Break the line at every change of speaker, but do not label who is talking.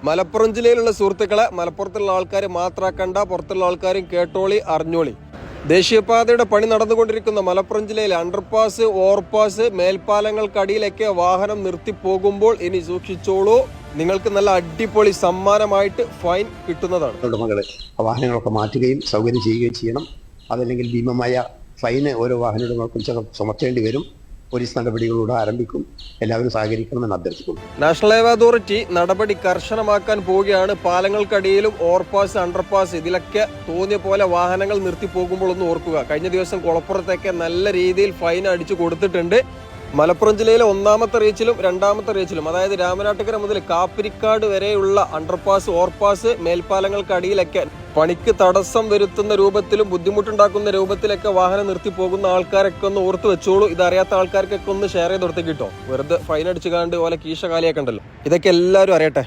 മലപ്പുറം ജില്ലയിലുള്ള സുഹൃത്തുക്കളെ മലപ്പുറത്തുള്ള ആൾക്കാർ മാത്രമാക്കണ്ട, പുറത്തുള്ള ആൾക്കാരും കേട്ടോളി അറിഞ്ഞോളി. ദേശീയപാതയുടെ പണി നടന്നുകൊണ്ടിരിക്കുന്ന മലപ്പുറം ജില്ലയിൽ അണ്ടർപാസ്, ഓവർപാസ്, മേൽപ്പാലങ്ങൾക്കടിയിലൊക്കെ വാഹനം നിർത്തി പോകുമ്പോൾ ഇനി സൂക്ഷിച്ചോളൂ, നിങ്ങൾക്ക് നല്ല അടിപൊളി സമ്മാനമായിട്ട് ഫൈൻ കിട്ടുന്നതാണ്.
ഉടമകൾ വാഹനങ്ങളൊക്കെ മാറ്റുകയും സൗകര്യം ചെയ്യുകയും ചെയ്യണം. അതല്ലെങ്കിൽ ഭീമമായ ഫൈന് ഓരോ വാഹന ഉടമകൾക്കും ചുമത്തേണ്ടി വരും. പോലീസ് നടപടികളോട് ആരംഭിക്കും. എല്ലാവരും സഹകരിക്കണമെന്ന് അഭ്യർത്ഥിക്കുന്നു.
നാഷണൽ ഹൈവേ അതോറിറ്റി നടപടി കർശനമാക്കാൻ പോവുകയാണ്. പാലങ്ങൾക്കടിയിലും ഓവർപാസ്, അണ്ടർപാസ് ഇതിലൊക്കെ തോന്നിയ പോലെ വാഹനങ്ങൾ നിർത്തി പോകുമ്പോൾ ഒന്ന് ഓർക്കുക. കഴിഞ്ഞ ദിവസം കുളപ്പുറത്തൊക്കെ നല്ല രീതിയിൽ ഫൈൻ അടിച്ചു കൊടുത്തിട്ടുണ്ട്. മലപ്പുറം ജില്ലയിലെ ഒന്നാമത്തെ റീച്ചിലും രണ്ടാമത്തെ റീച്ചിലും, അതായത് രാമനാട്ടുകര മുതൽ കാപ്പിരിക്കാട് വരെയുള്ള അണ്ടർപാസ്, ഓവർപാസ്, മേൽപ്പാലങ്ങൾക്കടിയിലൊക്കെ പണിക്ക് തടസ്സം വരുത്തുന്ന രൂപത്തിലും ബുദ്ധിമുട്ടുണ്ടാക്കുന്ന രൂപത്തിലൊക്കെ വാഹനം നിർത്തി പോകുന്ന ആൾക്കാരൊക്കെ ഒന്ന് ഓർത്ത് വെച്ചോളൂ. ഇതറിയാത്ത ആൾക്കാർക്കൊക്കെ ഒന്ന് ഷെയർ ചെയ്ത് കൊടുത്ത് കിട്ടോ. വെറുതെ ഫൈൻ അടിച്ചു കാണ്ട് പോലെ കീശ കാലിയാക്കണ്ടല്ലോ. ഇതൊക്കെ എല്ലാവരും അറിയട്ടെ.